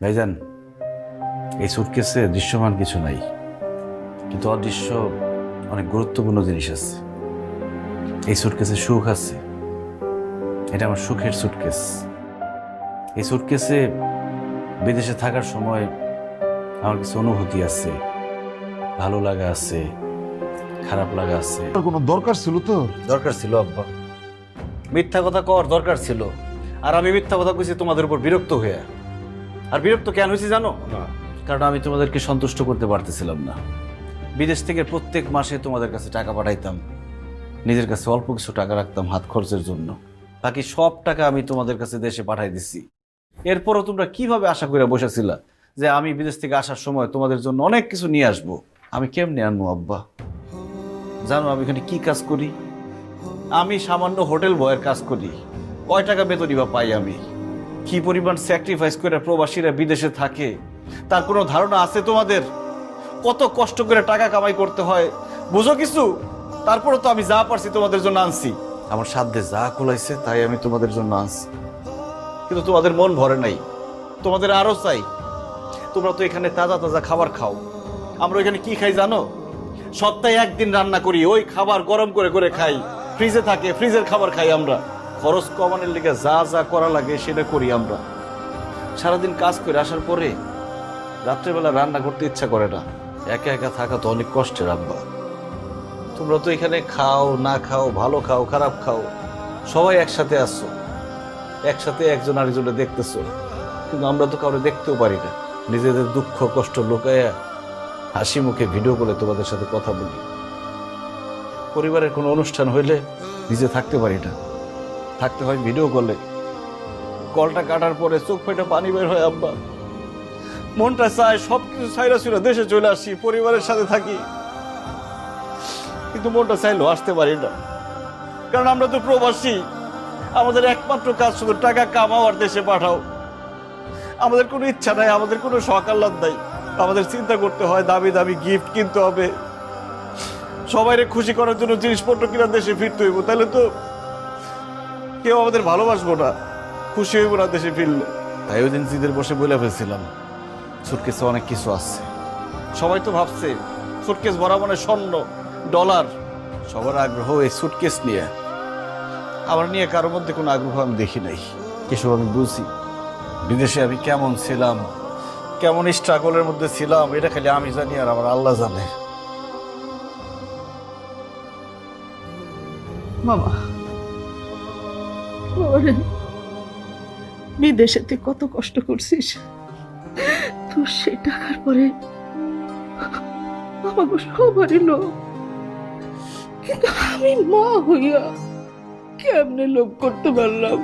ভাইজান, এই সুটকেসে দৃশ্যমান কিছু নাই, কিন্তু অদৃশ্য অনেক গুরুত্বপূর্ণ জিনিস আছে। এই সুটকেসে সুখ আছে, এটা আমার সুখের সুটকেস। এই সুটকেসে বিদেশে থাকার সময় আমার কিছু অনুভূতি আছে, ভালো লাগা আছে, খারাপ লাগা আছে। কোনো দরকার ছিল তো? দরকার ছিল আব্বা, মিথ্যা কথা কর দরকার ছিল। আর আমি মিথ্যা কথা কইছি তোমাদের উপর বিরক্ত হয়ে। আর বিরক্ত কেন হয়েছি জানো? কারণ আমি তোমাদেরকে সন্তুষ্ট করতে পারতেছিলাম না। বিদেশ থেকে প্রত্যেক মাসে তোমাদের কাছে টাকা পাঠাইতাম, নিজের কাছে অল্প কিছু টাকা রাখতাম হাত খরচের জন্য, বাকি সব টাকা আমি তোমাদের কাছে দেশে পাঠাই দিছি। এরপরও তোমরা কিভাবে আশা করে বসেছিলা যে আমি বিদেশ থেকে আসার সময় তোমাদের জন্য অনেক কিছু নিয়ে আসবো? আমি কেমনে আনবো আব্বা? জানো আমি এখানে কি কাজ করি? আমি সামান্য হোটেল বয়ের কাজ করি। কয় টাকা বেতনই বা পাই আমি? কি পরিমাণ স্যাক্রিফাইস করে প্রবাসীরা বিদেশে থাকে তার কোনো ধারণা আছে তোমাদের? কত কষ্ট করে টাকা কামাই করতে হয় বুঝো কিছু? তারপরও তো আমি যা পারছি তোমাদের জন্য আনছি, আমার সাধ্যে যা কুলাইছে তাই আমি তোমাদের জন্য আনছি। কিন্তু তোমাদের মন ভরে নাই, তোমাদের আরো চাই। তোমরা তো এখানে তাজা তাজা খাবার খাও, আমরা এখানে কি খাই জানো? সপ্তাহে একদিন রান্না করি, ওই খাবার গরম করে করে খাই, ফ্রিজে থাকে, ফ্রিজের খাবার খাই আমরা। খরচ কমানোর লেগে যা যা করা লাগে সেটা করি আমরা। সারাদিন কাজ করে আসার পরে রাত্রেবেলা রান্না করতে ইচ্ছা করে না। একা একা থাকা তো অনেক কষ্টের আব্বা। তোমরা তো এখানে খাও না খাও, ভালো খাও খারাপ খাও, সবাই একসাথে আসছো, একসাথে একজন আরেকজনে দেখতেছো। কিন্তু আমরা তো কাউকে দেখতেও পারি না। নিজেদের দুঃখ কষ্ট লুকায়া হাসি মুখে ভিডিও করে তোমাদের সাথে কথা বলি। পরিবারের কোনো অনুষ্ঠান হইলে নিজে থাকতে পারি না, থাকতে হয় ভিডিও কলে। কলটা কাটার পরে চোখ ফেটে পানি বের হয় আব্বা। মনটা চায় সবকিছু ছাইরা ছুঁড়া দেশে চলে আসি, পরিবারের সাথে থাকি, কিন্তু মনটা চাইলেও আসতে পারি না। কারণ আমরা তো প্রবাসী, আমাদের একমাত্র কাজ শুধু টাকা কামাও আর দেশে পাঠাও। আমাদের কোনো ইচ্ছা নাই, আমাদের কোনো শখ আহ্লাদ নাই। আমাদের চিন্তা করতে হয় দামি দামি গিফট কিনতে হবে, সবাইরে খুশি করার জন্য জিনিসপত্র কিনা দেশে ফিরতে হইব, তাহলে তো কেউ আমাদের ভালোবাসবো না, খুশি হইব না দেশে ফিরলে। তাই ওই দিন জিদের বসে বলে ফেলছিলাম সুটকেসে অনেক কিছু আছে। সবাই তো ভাবছে সুটকেস ভরা মানে স্বর্ণ ডলার। সবার আগ্রহ এই সুটকেস নিয়ে, আমার নিয়ে কারোর মধ্যে কোনো আগ্রহ আমি দেখি নাই। এসব আমি বুঝি। বিদেশে আমি কেমন ছিলাম, কেমন স্ট্রাগলের মধ্যে ছিলাম, এটা খালি আমি জানি আর আমার আল্লাহ জানে। মামা, ওরে বিদেশে তুই কত কষ্ট করছিস, তুই সে টাকার পরে আমাকে সবারই লোভ, কিন্তু আমি মা হইয়া কেমনে লোভ করতে পারলাম?